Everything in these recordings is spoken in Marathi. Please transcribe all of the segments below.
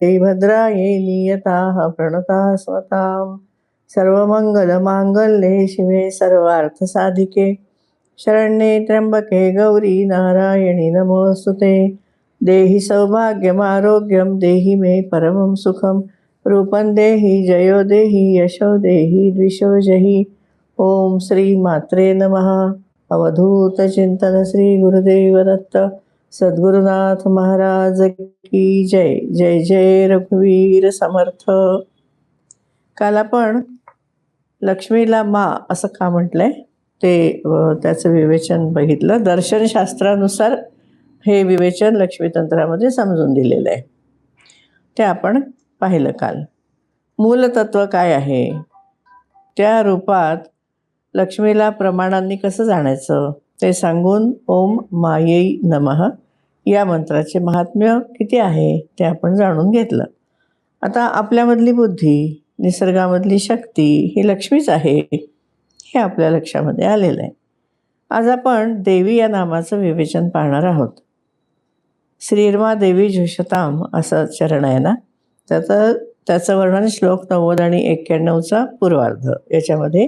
भद्रायै नियताः प्रणताः स्वताम्। सर्वमंगलमांगल्ये शिवे सर्वार्थसाधिके शरण्ये त्र्यंबके गौरी नारायणी नमोस्तुते। देहि सौभाग्यमारोग्यं देहि मे परमं सुखं रूपं देहि जयो देहि यशो देहि द्विषो जहि। ओम श्री मात्रे नमः। अवधूत चिंतन श्री गुरुदेव दत्त सद्गुरुनाथ महाराज की जय। जय जय रघुवीर समर्थ। काल आपण लक्ष्मीला मा असं का म्हटलंय ते त्याचं विवेचन बघितलं. दर्शनशास्त्रानुसार हे विवेचन लक्ष्मीतंत्रामध्ये समजून दिलेलं आहे, ते आपण पाहिलं काल. मूलतत्व काय आहे, त्या रूपात लक्ष्मीला प्रमाणांनी कसं जाणायचं ते सांगून ओम मायै नमः या मंत्राचे महात्म्य किती आहे ते आपण जाणून घेतलं. आता आपल्यामधली बुद्धी, निसर्गामधली शक्ती ही लक्ष्मीच आहे हे आपल्या लक्षामध्ये आलेलं आहे. आज आपण देवी या नामाचं विवेचन पाहणार आहोत. श्रीर्मा देवी झुषताम असं चरण आहे ना, त्याचं वर्णन श्लोक 90 आणि 91चा पूर्वार्ध याच्यामध्ये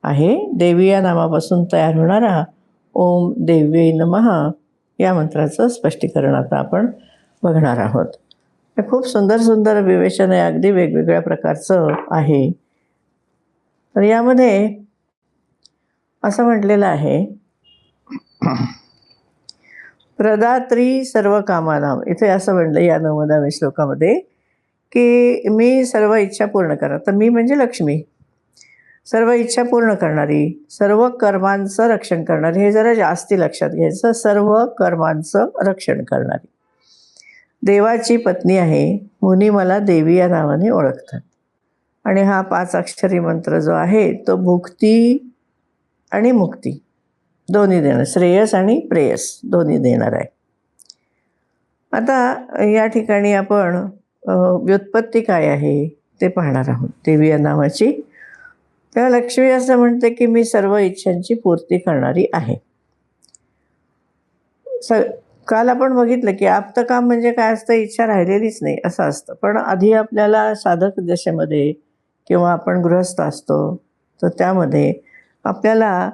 आहे. देवी या नामापासून तयार होणारा ओम देव्यै नमः या मंत्राचं स्पष्टीकरण आता आपण बघणार आहोत. हे खूप सुंदर सुंदर विवेचन आहे, अगदी वेगवेगळ्या प्रकारचं आहे. तर यामध्ये असं म्हटलेलं आहे, प्रदात्री सर्व कामानाम. इथे असं म्हणलं या 90व्या श्लोकामध्ये की मी सर्व इच्छा पूर्ण करा. तर मी म्हणजे लक्ष्मी, सर्व इच्छा पूर्ण करणारी, सर्व कर्मांचं रक्षण करणारी. हे जरा जास्ती लक्षात घ्यायचं. सर्व कर्मांचं रक्षण करणारी देवाची पत्नी आहे. मुनी मला देवी या नावाने ओळखतात. आणि हा 5 अक्षरी मंत्र जो आहे तो भुक्ती आणि मुक्ती दोन्ही देणार, श्रेयस आणि प्रेयस दोन्ही देणार आहे. आता या ठिकाणी आपण व्युत्पत्ती काय आहे ते पाहणार आहोत देवी या नावाची. तेव्हा लक्ष्मी असं म्हणते की मी सर्व इच्छांची पूर्ती करणारी आहे. काल आपण बघितलं की आप्तकाम म्हणजे काय असतं, इच्छा राहिलेलीच नाही असं असतं. पण आधी आपल्याला साधक दशेमध्ये किंवा आपण गृहस्थ असतो तर त्यामध्ये आपल्याला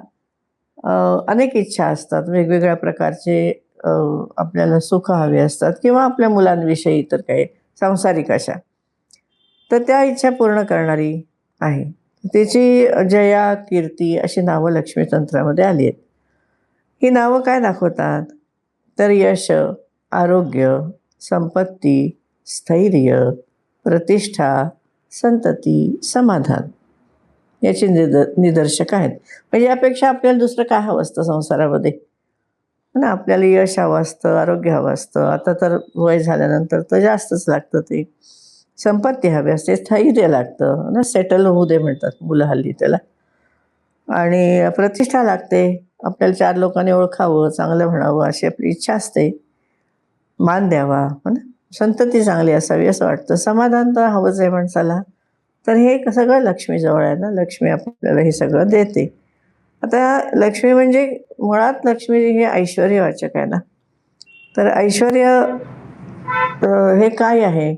अनेक इच्छा असतात, वेगवेगळ्या प्रकारचे आपल्याला सुख हवे असतात किंवा आपल्या मुलांविषयी इतर काही सांसारिक अशा. तर त्या इच्छा पूर्ण करणारी आहे. तिची जया, कीर्ती अशी नावं लक्ष्मीतंत्रामध्ये आली आहेत. ही नावं काय दाखवतात तर यश, आरोग्य, संपत्ती, स्थैर्य, प्रतिष्ठा, संतती, समाधान याची निदर्शक आहेत. म्हणजे यापेक्षा आपल्याला दुसरं काय हवं असतं संसारामध्ये ना. आपल्याला यश हवं असतं, आरोग्य हवं असतं, आता तर वय झाल्यानंतर तर जास्तच लागतं. ते संपत्ती हवी असते, स्थैर्य लागतं ना, सेटल होऊ दे म्हणतात मुलं हल्ली त्याला. आणि प्रतिष्ठा लागते, आपल्याला 4 लोकांनी ओळखावं, चांगलं म्हणावं अशी आपली इच्छा असते, मान द्यावा हो ना, संतती चांगली असावी असं वाटतं. समाधान तर हवंच आहे माणसाला. तर हे सगळं लक्ष्मीजवळ आहे ना, लक्ष्मी आपल्याला हे सगळं देते. आता लक्ष्मी म्हणजे मुळात लक्ष्मी हे ऐश्वर्यवाचक आहे ना. तर ऐश्वर्य हे काय आहे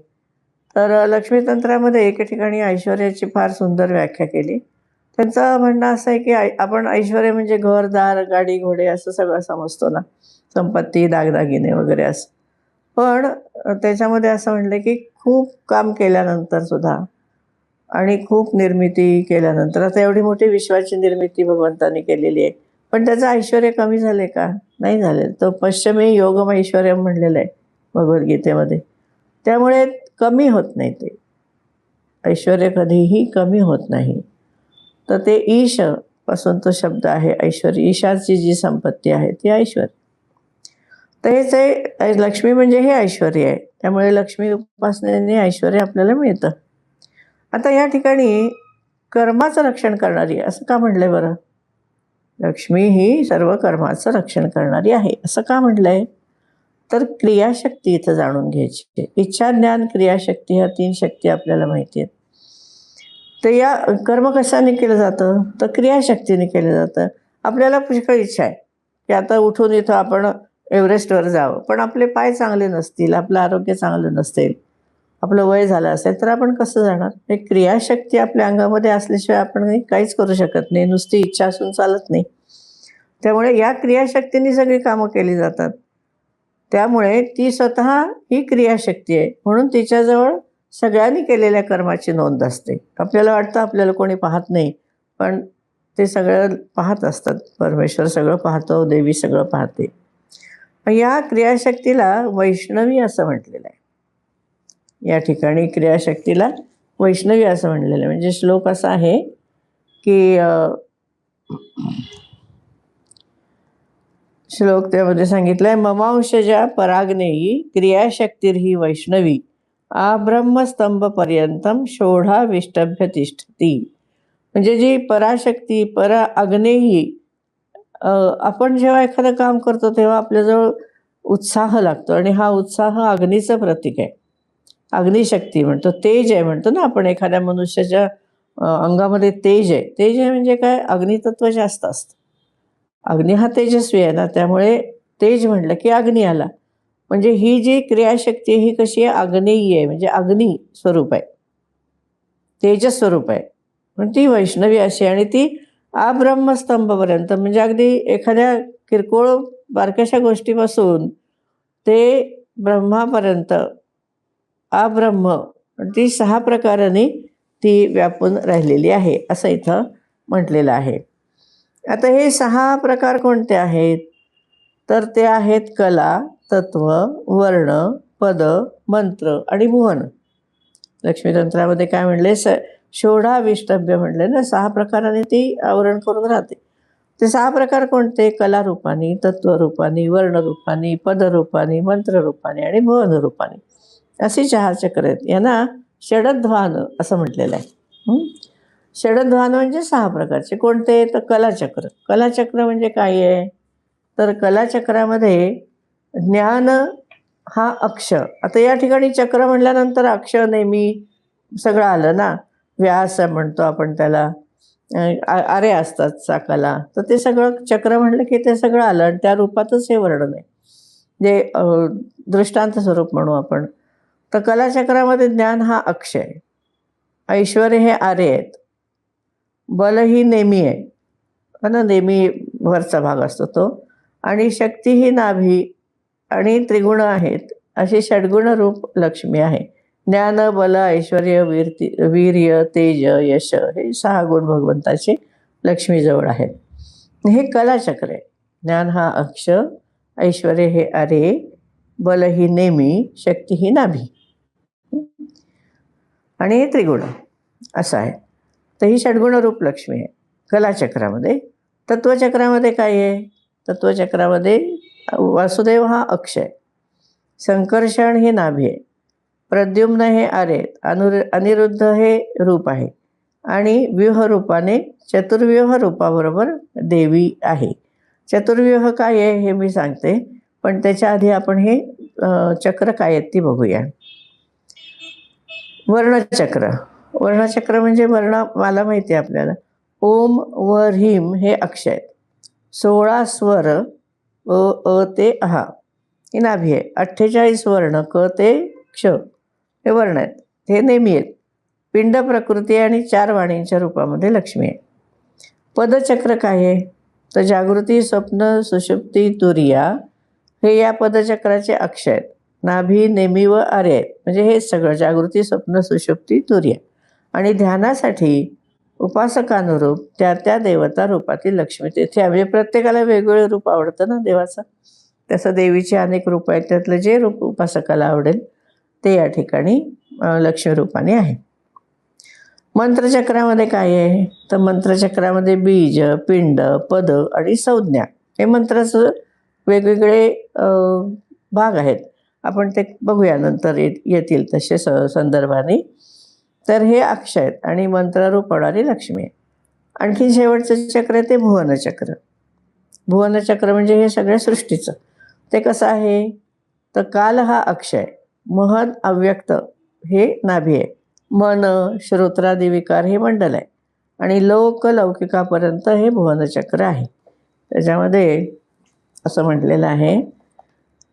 तर लक्ष्मीतंत्रामध्ये एके ठिकाणी ऐश्वर्याची फार सुंदर व्याख्या केली. त्यांचं म्हणणं असं आहे की आपण ऐश्वर्य म्हणजे घरदार, गाडी, घोडे असं सगळं समजतो ना, संपत्ती, दागदागिने वगैरे असं. पण त्याच्यामध्ये असं म्हणलं की खूप काम केल्यानंतर सुद्धा आणि खूप निर्मिती केल्यानंतर, आता एवढी मोठी विश्वाची निर्मिती भगवंतांनी केलेली आहे, पण त्याचं ऐश्वर्य कमी झाले का? नाही झाले. तो पश्चिमी योगम ऐश्वर्यम म्हणलेलं आहे भगवद्गीतेमध्ये. त्यामुळे कमी होत नाही ते ऐश्वर्य, कधीही कमी होत नाही. तर ते ईश पासून तो शब्द आहे ऐश्वर्य. ईशाची जी संपत्ती आहे ती ऐश्वर्य. तर हेच आहे, लक्ष्मी म्हणजे हे ऐश्वर्य आहे. त्यामुळे लक्ष्मी उपासनेने ऐश्वर्य आपल्याला मिळतं. आता या ठिकाणी कर्माचं रक्षण करणारी असं का म्हटलंय बरं? लक्ष्मी ही सर्व कर्माचं रक्षण करणारी आहे असं का म्हटलंय तर क्रियाशक्ती इथं जाणून घ्यायची. इच्छा, ज्ञान, क्रियाशक्ती ह्या 3 शक्ती आपल्याला माहिती आहेत. तर या कर्म कशाने केलं जातं तर क्रियाशक्तीने केलं जातं. आपल्याला पुष्कळ इच्छा आहे की आता उठून इथं आपण एव्हरेस्टवर जावं, पण आपले पाय चांगले नसतील, आपलं आरोग्य चांगलं नसेल, आपलं वय झालं असेल तर आपण कसं जाणार? एक क्रियाशक्ती आपल्या अंगामध्ये असल्याशिवाय आपण काहीच करू शकत नाही. नुसती इच्छा असून चालत नाही. त्यामुळे या क्रियाशक्तीने सगळी कामं केली जातात. त्यामुळे ती स्वतः ही क्रियाशक्ती आहे. म्हणून तिच्याजवळ सगळ्यांनी केलेल्या कर्माची नोंद असते. आपल्याला वाटतं आपल्याला कोणी पाहत नाही, पण ते सगळं पाहत असतात. परमेश्वर सगळं पाहतो, देवी सगळं पाहते. या क्रियाशक्तीला वैष्णवी असं म्हटलेलं आहे. या ठिकाणी क्रियाशक्तीला वैष्णवी असं म्हणलेलं आहे. म्हणजे श्लोक असा आहे की श्लोक त्यामध्ये सांगितलंय, ममांशजा पराग्नेयी क्रियाशक्तीर्ही वैष्णवी आब्रह्मस्तंभपर्यंतम षोढाविष्टभ्य तिष्ठती. म्हणजे जी पराशक्ती आग्नेयी, आपण जेव्हा एखादं काम करतो तेव्हा आपल्याजवळ उत्साह लागतो आणि हा उत्साह अग्नीचं प्रतीक आहे. अग्निशक्ती म्हणतो, तेज आहे म्हणतो ना आपण. एखाद्या मनुष्याच्या अंगामध्ये तेज आहे. तेज आहे म्हणजे काय? अग्नितत्व जास्त असतं. अग्नी हा तेजस्वी आहे ना, त्यामुळे तेज म्हटलं की अग्नी आला. म्हणजे ही जी क्रियाशक्ती ही कशी आहे? आग्नेयी आहे, म्हणजे अग्नी स्वरूप आहे, तेजस स्वरूप आहे. पण ती वैष्णवी अशी, आणि ती आब्रह्मस्तंभपर्यंत, म्हणजे अगदी एखाद्या किरकोळ बारक्याशा गोष्टीपासून ते ब्रह्मापर्यंत, आब्रह्म, ती 6 प्रकाराने ती व्यापून राहिलेली आहे असं इथं म्हटलेलं आहे. आता हे 6 प्रकार कोणते आहेत? तर ते आहेत कला, तत्व, वर्ण, पद, मंत्र आणि भुवन. लक्ष्मीतंत्रामध्ये काय म्हणले? षोढाविष्टभ्य म्हणले ना, 6 प्रकाराने ती आवरण करून राहते. ते 6 प्रकार कोणते? कलारूपानी, तत्वरूपानी, वर्णरूपानी, पदरूपानी, मंत्ररूपानी आणि भुवनरूपानी, अशी 4 चक्र आहेत. यांना षडध्वान असं म्हटलेलं आहे. षडध्वान म्हणजे 6 प्रकारचे. कोणते? तर कलाचक्र. कलाचक्र म्हणजे काय आहे? तर कलाचक्रामध्ये ज्ञान हा अक्ष. आता या ठिकाणी चक्र म्हटल्यानंतर अक्ष नेहमी सगळं आलं ना. व्यास म्हणतो आपण त्याला, आरे असतात चाकाला, तर ते सगळं चक्र म्हटलं की ते सगळं आलं, आणि त्या रूपातच हे वर्णन आहे. जे दृष्टांत स्वरूप म्हणू आपण. तर कलाचक्रामध्ये ज्ञान हा अक्ष आहे, ऐश्वर हे आरे आहेत, बल ही नेमी आहे ना, नेमी वरचा भाग असतो तो, आणि शक्ती ही नाभी, आणि त्रिगुण आहेत. अशी षडगुण रूप लक्ष्मी आहे. ज्ञान, बल, ऐश्वर, वीर्य, तेज, यश, हे 6 गुण भगवंताचे लक्ष्मीजवळ आहेत. हे कलाचक्र आहे. ज्ञान हा अक्ष, ऐश्वर हे आरे, बल ही नेमी, शक्ती ही नाभी, आणि हे त्रिगुण असं आहे. तर ही षडगुण रूप लक्ष्मी आहे कलाचक्रामध्ये. तत्वचक्रामध्ये काय आहे? तत्वचक्रामध्ये वासुदेव हा अक्ष आहे, संकर्षण हे नाभी आहे, प्रद्युम्न हे आरे, अनिरुद्ध हे रूप आहे, आणि व्यूह रूपाने चतुर्व्यूह रूपाबरोबर देवी आहे. चतुर्व्यूह काय आहे हे मी सांगते, पण त्याच्या आधी आपण हे चक्र काय आहेत ती बघूया. वर्णचक्र. वर्णचक्र म्हणजे वर्ण, मला माहिती आहे आपल्याला. ओम व ह्रीम हे अक्ष आहेत. 16 स्वर, अ अ ते अहा ही नाभी आहे. 48 वर्ण, क ते क्ष हे वर्ण आहेत, हे नेहमी आहेत. पिंड प्रकृती आणि 4 वाणींच्या रूपामध्ये लक्ष्मी आहे. पदचक्र काय आहे? तर जागृती, स्वप्न, सुषुप्ती, तुरिया हे या पदचक्राचे अक्ष आहेत. नाभी, नेमी व आर्य आहेत. म्हणजे हे सगळं जागृती, स्वप्न, सुषुप्ती, तुरिया. आणि ध्यानासाठी उपासकानुरूप त्या त्या देवता रूपातील लक्ष्मी तेथे, म्हणजे प्रत्येकाला वेगवेगळे रूप आवडतं ना देवाचं. तसं देवीची अनेक रूप आहेत, त्यातलं जे रूप उपासकाला आवडेल ते या ठिकाणी लक्ष्मी रूपाने आहे. मंत्रचक्रामध्ये काय आहे? तर मंत्रचक्रामध्ये बीज, पिंड, पद आणि संज्ञा हे मंत्राचं वेगवेगळे भाग आहेत. आपण ते बघूया नंतर, येतील तसे संदर्भाने. तर हे अक्ष आहेत आणि मंत्ररूप होणारी लक्ष्मी आहे. आणखी शेवटचं चक्र आहे ते भुवनचक्र. भुवनचक्र म्हणजे हे सगळ्या सृष्टीचं. ते कसं आहे? तर काल हा अक्ष आहे, महद अव्यक्त हे नाभी आहे, मन, श्रोत्रादी विकार हे मंडल आहे, आणि लौकिकापर्यंत हे भुवनचक्र आहे. त्याच्यामध्ये असं म्हटलेलं आहे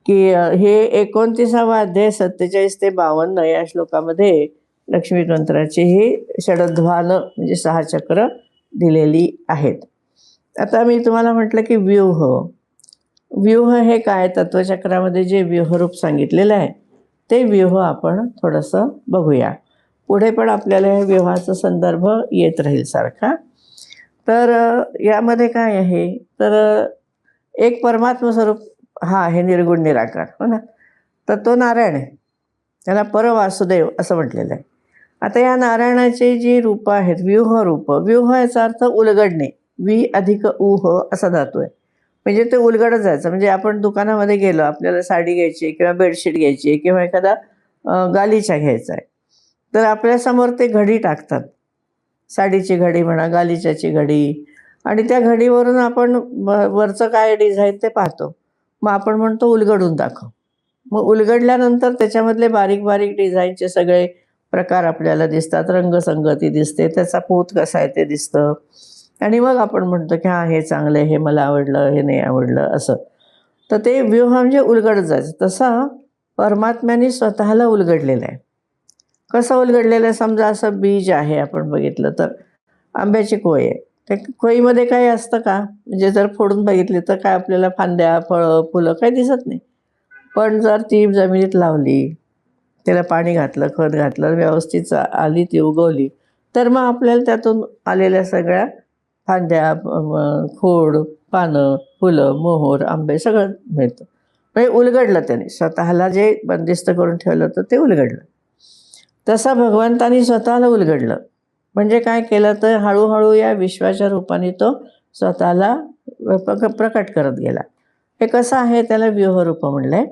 की हे 29वा अध्याय 47 ते 52 या श्लोकामध्ये लक्ष्मी तंत्राची ही षडध्वानं म्हणजे 6 चक्र दिलेली आहेत. आता मी तुम्हाला म्हटलं की व्यूह. व्यूह हे काय, तत्वचक्रामध्ये जे व्यूहरूप सांगितलेलं आहे ते व्यूह आपण थोडंसं बघूया. पुढे पण आपल्याला या व्यूहाचा संदर्भ येत राहील सारखा. तर यामध्ये काय आहे, तर एक परमात्म स्वरूप हा आहे निर्गुण निराकार, हो ना. तर तो नारायण आहे, त्याला परवासुदेव असं म्हटलेलं आहे. आता या नारायणाची जी रूपं आहेत, व्यूह रूप, व्यूह याचा अर्थ उलगडणे, वि अधिक ऊह असा धातू आहे. म्हणजे ते उलगडत जायचं. म्हणजे आपण दुकानामध्ये गेलो, आपल्याला साडी घ्यायची आहे किंवा बेडशीट घ्यायची आहे किंवा एखादा गालिचा घ्यायचा आहे, तर आपल्यासमोर ते घडी टाकतात. साडीची घडी म्हणा, गालिच्याची घडी, आणि त्या घडीवरून आपण वरचं काय डिझाईन ते पाहतो. मग आपण म्हणतो उलगडून दाखव. मग उलगडल्यानंतर त्याच्यामधले बारीक बारीक डिझाईनचे सगळे प्रकार आपल्याला दिसतात, रंगसंगती दिसते, त्याचा पोत कसा आहे ते दिसतं, आणि मग आपण म्हणतो की हां, हे चांगलं आहे, हे मला आवडलं, हे नाही आवडलं, असं. तर ते व्यूह म्हणजे उलगडत जायचं. तसा परमात्म्याने स्वतःला उलगडलेलं आहे. कसं उलगडलेलं आहे, समजा असं बीज आहे, आपण बघितलं तर आंब्याची कोय आहे. त्या कोयीमध्ये काही असतं का, म्हणजे जर फोडून बघितली तर काय आपल्याला फांद्या, फळं, फुलं काही दिसत नाही. पण जर ती जमिनीत लावली, त्याला पाणी घातलं, खत घातलं, व्यवस्थित आली, ती उगवली, तर मग आपल्याला त्यातून आलेल्या सगळ्या फांद्या, खोड, पानं, फुलं, मोहोर, आंबे सगळं मिळतं. म्हणजे उलगडलं त्याने, स्वतःला जे बंदिस्त करून ठेवलं होतं ते उलगडलं. तसं भगवंतानी स्वतःला उलगडलं. म्हणजे काय केलं, तर हळूहळू या विश्वाच्या रूपाने तो स्वतःला प्रकट करत गेला. हे कसं आहे, त्याला व्यूहरूप म्हणलं आहे.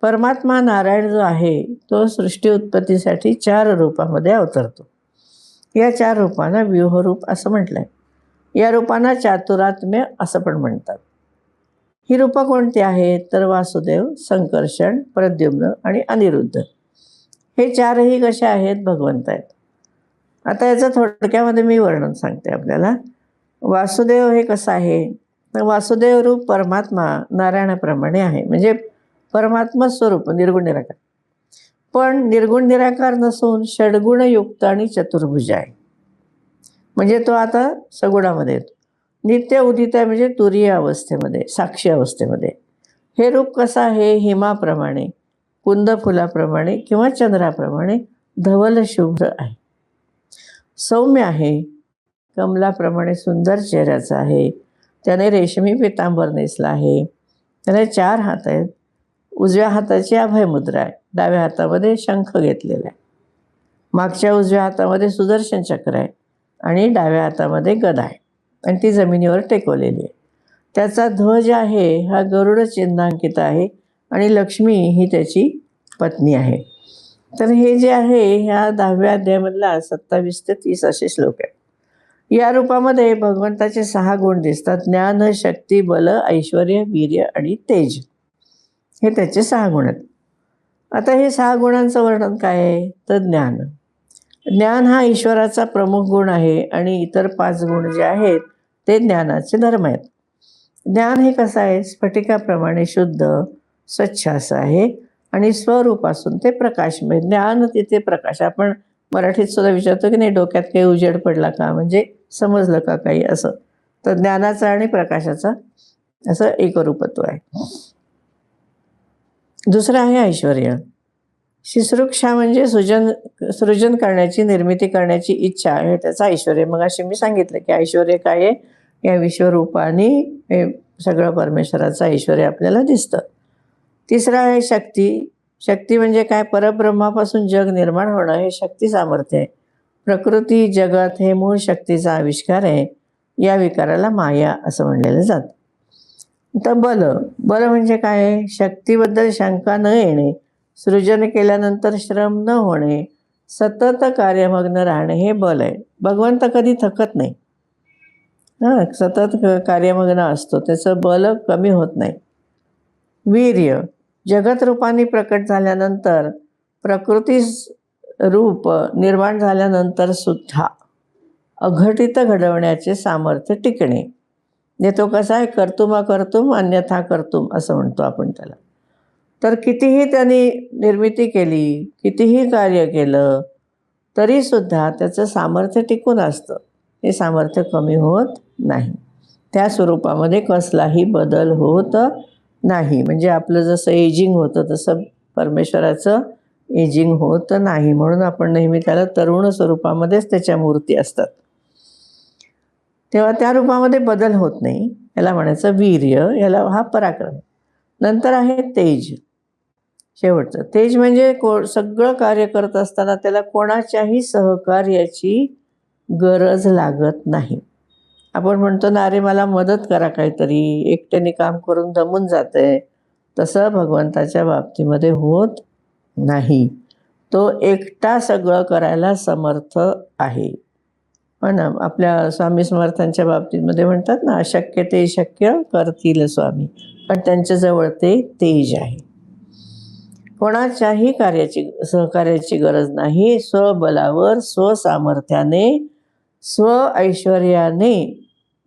परमात्मा नारायण जो आहे तो सृष्टी उत्पत्तीसाठी 4 रूपामध्ये अवतरतो. या 4 रूपांना व्यूहरूप असं म्हटलं आहे. या रूपांना चातुरात्म्य असं पण म्हणतात. ही रूपं कोणती आहेत, तर वासुदेव, संकर्षण, प्रद्युम्न आणि अनिरुद्ध. हे 4ही कसे आहेत, भगवंत आहेत. आता याचं थोडक्यामध्ये मी वर्णन सांगते आपल्याला. वासुदेव हे कसं आहे, तर वासुदेव रूप परमात्मा नारायणाप्रमाणे आहे. म्हणजे परमात्मा स्वरूप निर्गुण निराकार, पण निर्गुण निराकार नसून षडगुणयुक्त आणि चतुर्भुज आहे. म्हणजे तो आता सगुणामध्ये येतो. नित्य उदित आहे, म्हणजे तुरीय अवस्थेमध्ये, साक्षी अवस्थेमध्ये. हे रूप कसं आहे, हिमाप्रमाणे, कुंद फुलाप्रमाणे किंवा चंद्राप्रमाणे धवल शुभ्र आहे. सौम्य आहे, कमलाप्रमाणे सुंदर चेहऱ्याचा आहे. त्याने रेशमी पितांबर नेसला आहे. त्याने 4 हात आहेत. उजव्या हाताची अभयमुद्रा आहे. डाव्या हातामध्ये शंख घेतलेला आहे. मागच्या उजव्या हातामध्ये सुदर्शन चक्र आहे आणि डाव्या हातामध्ये गदा आहे आणि ती जमिनीवर टेकवलेली आहे. त्याचा ध्वज आहे हा गरुड चिन्हांकित आहे आणि लक्ष्मी ही त्याची पत्नी आहे. तर हे जे आहे ह्या 10व्या अध्यायामधला 27 ते 30 असे श्लोक आहेत. या रूपामध्ये भगवंताचे 6 गुण दिसतात: ज्ञान, शक्ती, बल, ऐश्वर, वीर्य आणि तेज. हे त्याचे 6 गुण आहेत. आता हे 6 गुणांचं वर्णन काय आहे, तर ज्ञान. ज्ञान हा ईश्वराचा प्रमुख गुण आहे आणि इतर 5 गुण जे आहेत ते ज्ञानाचे धर्म आहेत. ज्ञान हे कसं आहे, स्फटिकाप्रमाणे शुद्ध, स्वच्छ असं आहे आणि स्वरूपासून ते प्रकाशमय. ज्ञान तिथे प्रकाश. आपण मराठीत सुद्धा विचारतो की नाही, डोक्यात काही उजेड पडला का, म्हणजे समजलं का काही, असं. तर ज्ञानाचा आणि प्रकाशाचा असं एकरूपत्व आहे. दुसरं आहे ऐश्वर्य. शुश्रूषा म्हणजे सृजन करण्याची, निर्मिती करण्याची इच्छा आहे, त्याचं ऐश्वर्य. मग असे मी सांगितलं की ऐश्वर्य काय आहे, या विश्वरूपाने हे सगळं परमेश्वराचं ऐश्वर्य आपल्याला दिसतं. तिसरं आहे शक्ती. शक्ती म्हणजे काय, परब्रह्मापासून जग निर्माण होणं हे शक्ती सामर्थ्य आहे. प्रकृती, जगत हे मूळ शक्तीचा आविष्कार आहे. या विकाराला माया असं म्हणलेलं जातं. तर बल. बल म्हणजे काय, शक्तीबद्दल शंका न येणे, सृजन केल्यानंतर श्रम न होणे, सतत कार्यमग्न राहणे हे बल आहे. भगवंत कधी थकत नाही, सतत कार्यमग्न असतो, त्याचं बल कमी होत नाही. वीर्य. जगत रूपाने प्रकट झाल्यानंतर, प्रकृती रूप निर्माण झाल्यानंतर सुद्धा अघटित घडवण्याचे सामर्थ्य टिकणे. म्हणजे तो कसा आहे, कर्तुम अकर्तुम अन्यथा कर्तुम असं म्हणतो आपण त्याला. तर कितीही त्यांनी निर्मिती केली, कितीही कार्य केलं, तरीसुद्धा त्याचं सामर्थ्य टिकून असतं. हे सामर्थ्य कमी होत नाही. त्या स्वरूपामध्ये कसलाही बदल होत नाही. म्हणजे आपलं जसं एजिंग होतं तसं परमेश्वराचं एजिंग होत नाही. म्हणून आपण नेहमी त्याला तरुण स्वरूपामध्येच त्याच्या मूर्ती असतात. तेव्हा त्या रूपामध्ये बदल होत नाही. याला म्हणायचं वीर्य, याला हा पराक्रम. नंतर आहे तेज. शेवटचं तेज म्हणजे सगळं कार्य करत असताना त्याला कोणाच्याही सहकार्याची गरज लागत नाही. आपण म्हणतो ना, अरे मला मदत करा काहीतरी, एकट्याने काम करून दमून जातंय. तसं भगवंताच्या बाबतीमध्ये होत नाही. तो एकटा सगळं करायला समर्थ आहे. हो ना, आपल्या स्वामी समर्थांच्या बाबतीमध्ये म्हणतात ना, अशक्य ते शक्य करतील स्वामी. पण त्यांच्याजवळ ते तेज आहे. कोणाच्याही सहकार्याची गरज नाही. स्वबलावर, स्वसामर्थ्याने, स्व ऐश्वर्याने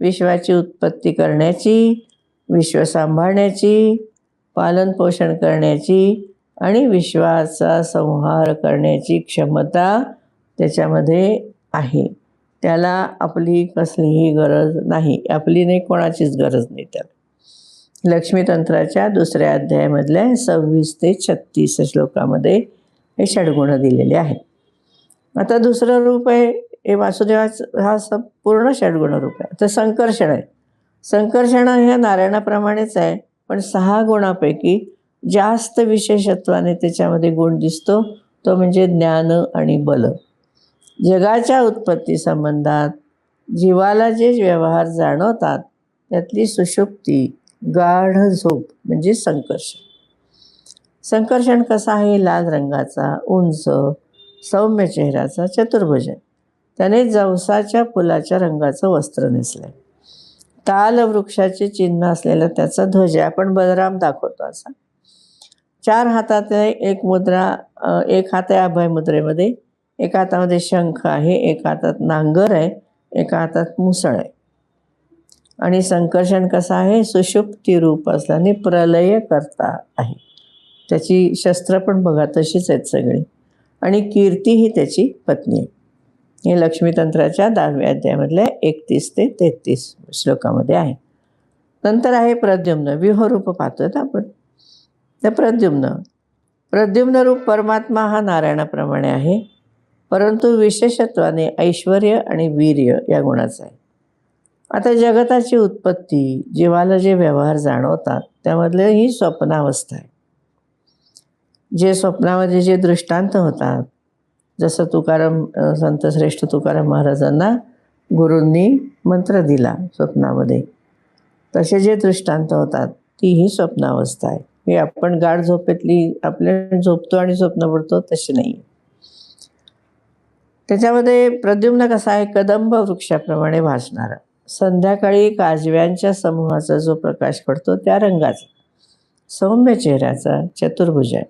विश्वाची उत्पत्ती करण्याची, विश्व सांभाळण्याची, पालनपोषण करण्याची आणि विश्वाचा संहार करण्याची क्षमता त्याच्यामध्ये आहे. त्याला आपली कसलीही गरज नाही. आपली नाही, कोणाचीच गरज नाही त्याला. लक्ष्मीतंत्राच्या 2ऱ्या अध्यायामधल्या 26 ते 36 श्लोकामध्ये हे षड्गुण दिलेले आहेत. आता दुसरं रूप आहे हे वासुदेवाचं, हा पूर्ण षड्गुण रूप आहे. तर संकर्षण आहे. संकर्षण ह्या नारायणाप्रमाणेच आहे, पण 6 गुणापैकी जास्त विशेषत्वाने त्याच्यामध्ये गुण दिसतो तो म्हणजे ज्ञान आणि बल. जगाच्या उत्पत्ती संबंधात जीवाला जे व्यवहार जाणवतात त्यातली सुषुप्ती, गाढ झोप म्हणजे संकर्षण. संकर्षण कसा आहे? लाल रंगाचा, उंच, सौम्य चेहऱ्याचा, चतुर्भुज. त्याने जवसाच्या फुलाच्या रंगाचं वस्त्र नेसलंय. ताल वृक्षाचे चिन्ह असलेला त्याचा ध्वज आहे. आपण बलराम दाखवतो असा. 4 हातात एक मुद्रा, एक हात आहे अभय मुद्रेमध्ये, एका हातामध्ये शंख आहे, एका हातात नांगर आहे, एका हातात मुसळ आहे. आणि संकर्षण कसा आहे? सुषुप्ती रूप असल्याने प्रलय करता आहे. त्याची शस्त्र पण बघा तशीच आहेत सगळी. आणि कीर्ती ही त्याची पत्नी आहे. हे लक्ष्मीतंत्राच्या 10व्या अध्यायामधल्या 31 ते 33 श्लोकामध्ये आहे. नंतर आहे प्रद्युम्न. व्यूहरूप पाहतोय ना आपण. तर प्रद्युम्न रूप परमात्मा हा नारायणाप्रमाणे आहे, परंतु विशेषत्वाने ऐश्वर्य आणि वीर्य या गुणाचा आहे. आता जगताची उत्पत्ती, जीवाला जे व्यवहार जाणवतात त्यामधले ही स्वप्नावस्था आहे. जे स्वप्नामध्ये जे दृष्टांत होतात, जसं संतश्रेष्ठ तुकाराम महाराजांना गुरूंनी मंत्र दिला स्वप्नामध्ये, तसे जे दृष्टांत होतात ती ही स्वप्नावस्था आहे. हे आपण गाढ झोपेतली आपल्या झोपतो आणि स्वप्न पडतो तसे नाही. त्याच्यामध्ये प्रद्युम्न कसा आहे? कदंब वृक्षाप्रमाणे भासणारा, संध्याकाळी काजव्यांच्या समूहाचा जो प्रकाश पडतो त्या रंगाचा, सौम्य चेहऱ्याचा, चतुर्भुज आहे.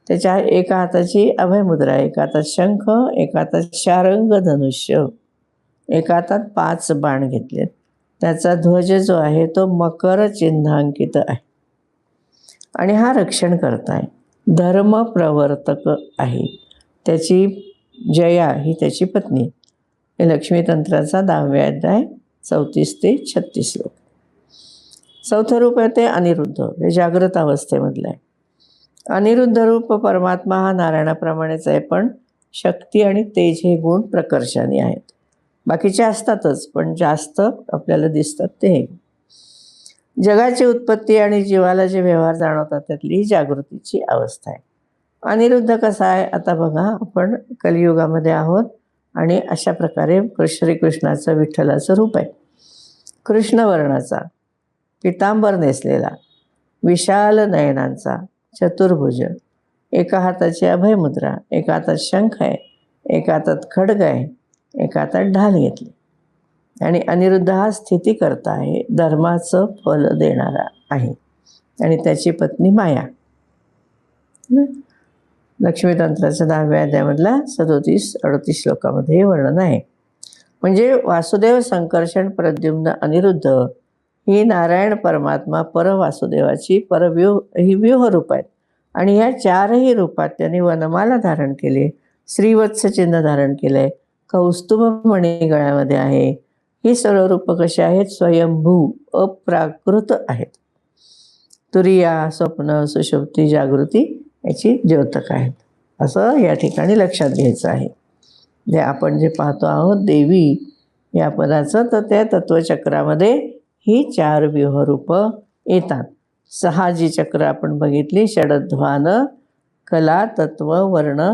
त्याच्या एका हाताची अभयमुद्रा, एका हातात शंख, एका हातात शारंग धनुष्य, एका हातात 5 बाण घेतलेत. त्याचा ध्वज जो आहे तो मकर चिन्हांकित आहे. आणि हा रक्षण करताय, धर्म प्रवर्तक आहे. त्याची जया ही त्याची पत्नी. हे लक्ष्मीतंत्राचा 10व्या अध्याय 34 ते 36 श्लोक. 4थं रूप आहे ते अनिरुद्ध. हे जागृत अवस्थेमधलं आहे. अनिरुद्ध रूप परमात्मा हा नारायणाप्रमाणेच आहे, पण शक्ती आणि तेज हे गुण प्रकर्षाने आहेत. बाकीचे असतातच, पण जास्त आपल्याला दिसतात ते. जगाची उत्पत्ती आणि जीवाला जे व्यवहार जाणवतात त्यातली जागृतीची अवस्था आहे. अनिरुद्ध कसा आहे? आता बघा, आपण कलियुगामध्ये आहोत आणि अशा प्रकारे श्रीकृष्णाचं, विठ्ठलाचं रूप आहे. कृष्णवर्णाचा, पितांबर नेसलेला, विशाल नयनांचा, चतुर्भुज, एका हाताची अभयमुद्रा, एका हातात शंख आहे, एका हातात खड्ग आहे, एका हातात ढाल घेतली. आणि अनिरुद्ध हा स्थिती करता आहे, धर्माचं फल देणारा आहे. आणि त्याची पत्नी माया. लक्ष्मीतंत्राच्या 10व्या अध्यायामधला 37-38 श्लोकामध्ये हे वर्णन आहे. म्हणजे वासुदेव, संकर्षण, प्रद्युम्न, अनिरुद्ध ही नारायण परमात्मा परवासुदेवाची ही व्यूहरूप आहेत. आणि ह्या चारही रूपात त्यांनी वनमाला धारण केली, श्रीवत्स चिन्ह धारण केलंय, कौस्तुभ मणी गळ्यामध्ये आहे. ही सर्व रूप कशी आहेत? स्वयंभू अप्राकृत आहेत. तुरिया, स्वप्न, सुषुप्ती, जागृती याची द्योतक आहेत, असं या ठिकाणी लक्षात घ्यायचं आहे. जे आपण जे पाहतो आहोत देवी या पदाचं, तर त्या तत्वचक्रामध्ये ही 4 व्यूहरूपं येतात. 6 जी चक्र आपण बघितली, षडध्वान, कला, तत्व, वर्ण,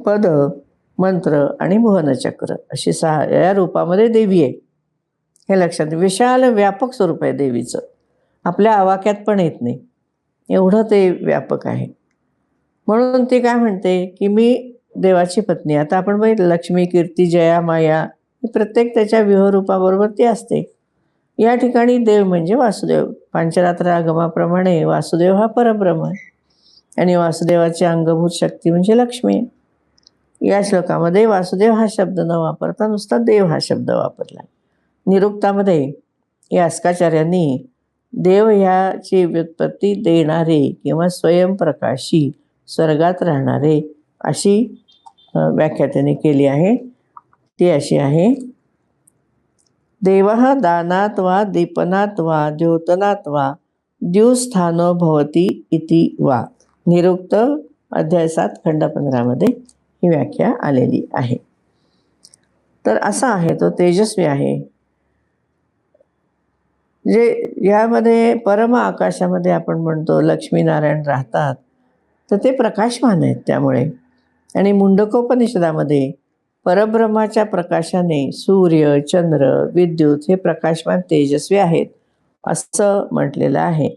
पद, मंत्र आणि भुवनचक्र, अशी 6 या रूपामध्ये देवी आहे. हे लक्षात, विशाल व्यापक स्वरूप आहे देवीचं, आपल्या आवाक्यात पण येत नाही, एवढं ते व्यापक आहे. म्हणून ती काय म्हणते की मी देवाची पत्नी. आता आपण बघितलं लक्ष्मी, कीर्ती, जया, माया, प्रत्येक त्याच्या व्यूहरूपाबरोबर ती असते. या ठिकाणी देव म्हणजे वासुदेव. पांचरात्र आगमाप्रमाणे वासुदेव हा परब्रह्म आहे आणि वासुदेवाची अंगभूत शक्ती म्हणजे लक्ष्मी. या श्लोकामध्ये वासुदेव हा शब्द न वापरता नुसता देव हा शब्द वापरला. निरुक्तामध्ये यास्काचार्यांनी देव ह्याची व्युत्पत्ती देणारे किंवा स्वयंप्रकाशी, स्वर्गात राहणारे अशी व्याख्या त्यांनी केली आहे. ती अशी आहे, देवः दानात् वा दीपनात् वा द्योतनात् वा द्युस्थानो भवति इति वा. निरुक्त अध्याय 7 खंड 15 मध्ये ही व्याख्या आलेली आहे. तर असा आहे, तो तेजस्वी आहे. जे यामध्ये परम आकाशामध्ये आपण म्हणतो लक्ष्मीनारायण राहतात, तर ते प्रकाशमान आहेत त्यामुळे. आणि मुंडकोपनिषदामध्ये परब्रह्माच्या प्रकाशाने सूर्य, चंद्र, विद्युत हे प्रकाशमान तेजस्वी आहेत असं म्हटलेलं आहे.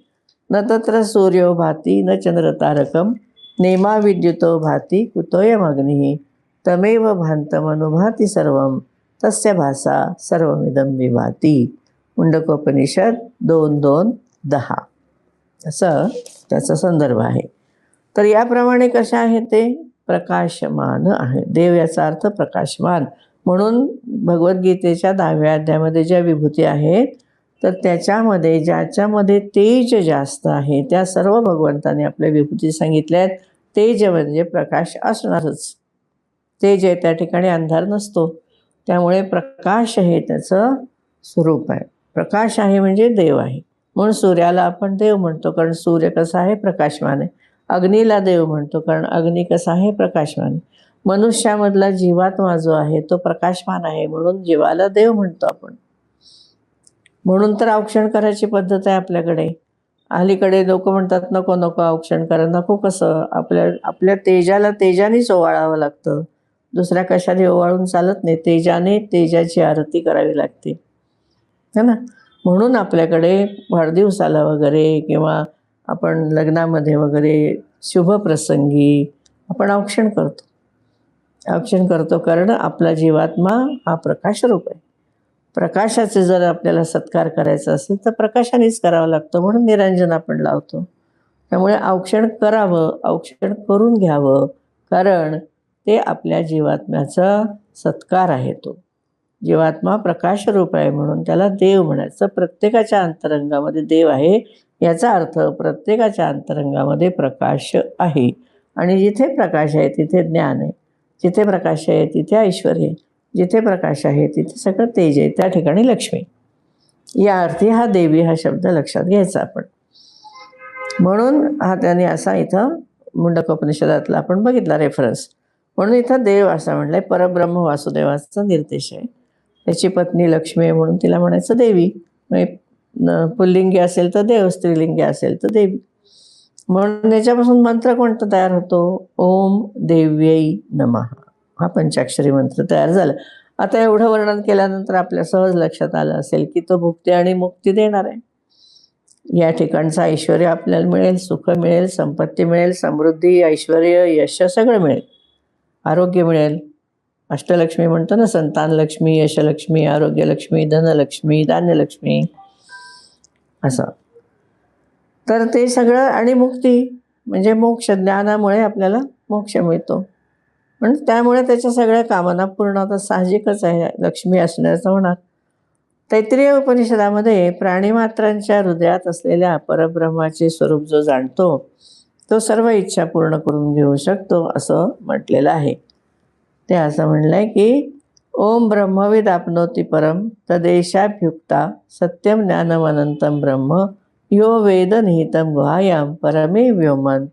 न तत्र सूर्यो भाती न चंद्र तारकम नेमा विद्युतो भाती कुतोयमग्निः तमेव भान्तमनुभाति सर्वं तस्य भासा सर्वमिदं विभाती. मुंडकोपनिषद 2:2-10 असं त्याचा संदर्भ आहे. तर याप्रमाणे कशा आहे ते प्रकाशमान आहे. देव याचा अर्थ प्रकाशमान. म्हणून भगवद्गीतेच्या 10व्या अध्यायामध्ये ज्या विभूती आहेत, तर त्याच्यामध्ये ज्याच्यामध्ये तेज जास्त आहे त्या सर्व भगवंतांनी आपल्या विभूती सांगितल्या आहेत. तेज म्हणजे प्रकाश असणारच. तेज आहे त्या ठिकाणी अंधार नसतो, त्यामुळे प्रकाश हे त्याचं स्वरूप आहे. प्रकाश आहे म्हणजे देव आहे. म्हणून सूर्याला आपण देव म्हणतो, कारण सूर्य कसा आहे? प्रकाशमान आहे. अग्नीला देव म्हणतो, कारण अग्नी कसा आहे? प्रकाशमान आहे. मनुष्यामधला जीवात्मा जो आहे तो प्रकाशमान आहे, म्हणून जीवाला देव म्हणतो आपण. म्हणून तर औक्षण करायची पद्धत आहे आपल्याकडे. अलीकडे लोक म्हणतात नको नको औक्षण करा. नको कसं? आपल्या तेजाला तेजानेच ओवाळावं लागतं, दुसऱ्या कशाने ओवाळून चालत नाही. तेजाने तेजाची आरती करावी लागते, है ना. म्हणून आपल्याकडे वाढदिवसाला वगैरे किंवा आपण लग्नामध्ये वगैरे शुभप्रसंगी आपण औक्षण करतो. औक्षण करतो कारण आपला जीवात्मा हा प्रकाशरूप आहे. प्रकाशाचे जर आपल्याला सत्कार करायचा असेल तर प्रकाशानेच करावं लागतं, म्हणून निरंजन आपण लावतो. त्यामुळे औक्षण करावं, औक्षण करून घ्यावं, कारण ते आपल्या जीवात्म्याचा सत्कार आहे. तो जीवात्मा प्रकाशरूप आहे म्हणून त्याला देव म्हणायचं. प्रत्येकाच्या अंतरंगामध्ये देव आहे याचा अर्थ प्रत्येकाच्या अंतरंगामध्ये प्रकाश आहे. आणि जिथे प्रकाश आहे तिथे ज्ञान आहे, जिथे प्रकाश आहे तिथे ऐश्वर्य आहे, जिथे प्रकाश आहे तिथे सगळं तेज आहे, त्या ठिकाणी लक्ष्मी. या अर्थी हा देवी हा शब्द लक्षात घ्यायचा आपण. म्हणून हा त्याने असा इथं मुंडकोपनिषदातला आपण बघितला रेफरन्स. म्हणून इथं देव असा म्हटलंय. परब्रह्म वासुदेवाचा निर्देश आहे. त्याची पत्नी लक्ष्मी आहे म्हणून तिला म्हणायचं देवी. पुल्लिंगी असेल तर देव, स्त्रीलिंगी असेल तर देवी. म्हणून याच्यापासून मंत्र कोणता तयार होतो? ओम देव्यै नमः हा पंचाक्षरी मंत्र तयार झाला. आता एवढं वर्णन केल्यानंतर आपल्या सहज लक्षात आलं असेल की तो भुक्ती आणि मुक्ती देणार आहे. या ठिकाणचं ऐश्वर आपल्याला मिळेल, सुख मिळेल, संपत्ती मिळेल, समृद्धी, ऐश्वर, यश सगळं मिळेल, आरोग्य मिळेल. अष्टलक्ष्मी म्हणतो ना, संतानलक्ष्मी, यशलक्ष्मी, आरोग्यलक्ष्मी, धनलक्ष्मी, धान्यलक्ष्मी असं. तर ते सगळं आणि मुक्ती म्हणजे मोक्ष. ज्ञानामुळे आपल्याला मोक्ष मिळतो. म्हणजे त्यामुळे त्याच्या सगळ्या कामना पूर्ण होतात. साहजिकच आहे, लक्ष्मी असण्याचं होणार. तैत्तिरीय उपनिषदामध्ये प्राणीमात्रांच्या हृदयात असलेल्या परब्रह्माचे स्वरूप जो जाणतो तो सर्व इच्छा पूर्ण करून घेऊ शकतो असं म्हटलेलं आहे. ते असं म्हणलंय की ओम ब्रह्मविद आपनोती परम तदेशाभ्युक्ता सत्यम ज्ञानमनंतम ब्रह्म यो वेद निहितं गुहायां परमे व्योमन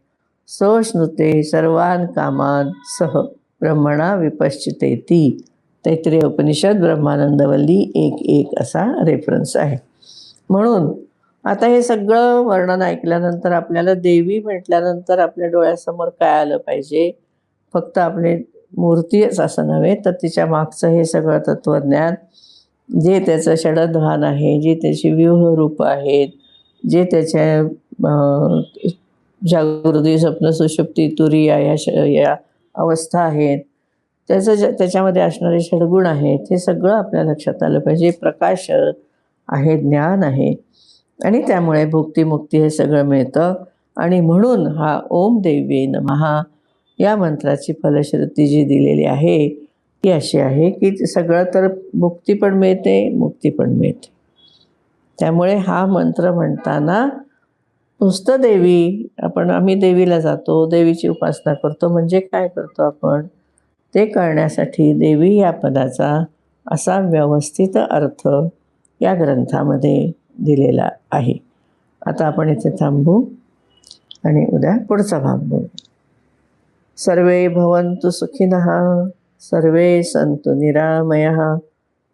सोष्णुते सर्वान कामान सह ब्रह्मणा विपश्चितेती. तैत्तिरीय उपनिषद ब्रह्मानंदवल्ली 1:1 असा रेफरन्स आहे. म्हणून आता हे सगळं वर्णन ऐकल्यानंतर आपल्याला देवी म्हटल्यानंतर आपल्या डोळ्यासमोर काय आलं पाहिजे? फक्त आपली मूर्तीच असं नव्हे तर तिच्या मागचं हे सगळं तत्त्वज्ञान, जे त्याचं षडभान आहे, जी त्याची व्यूहरूपं आहेत, जे त्याच्या जागृती स्वप्न सुषुप्ती तुरीया या अवस्था आहेत, त्याच्यामध्ये असणारे षडगुण आहेत, हे सगळं आपल्या लक्षात आलं पाहिजे. प्रकाश आहे, ज्ञान आहे आणि त्यामुळे भुक्तिमुक्ती हे सगळं मिळतं. आणि म्हणून हा ओम देव्ये नमः या मंत्राची फलश्रुती जी दिलेली आहे ती अशी आहे की सगळं तर भुक्ती पण मिळते, मुक्ती पण मिळते. त्यामुळे हा मंत्र म्हणताना नुसतं आम्ही देवीला जातो, देवीची उपासना करतो म्हणजे काय करतो आपण? ते करण्यासाठी देवी या पदाचा असा व्यवस्थित अर्थ या ग्रंथामध्ये दिलेला आहे. आता आपण इथे थांबू आणि उद्या पुढचा भाग बघू. सर्वे भवन्तु सुखिनः, सर्वे सन्तु निरामयः,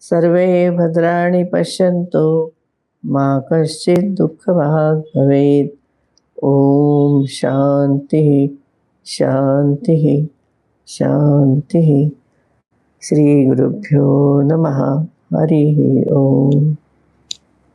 सर्वे भद्राणि पश्यन्तु, मा कश्चित् दुःखभाग् भवेत्. ओम शांती शांती शांती. श्री गुरुभ्यो नमः. हरि ओम.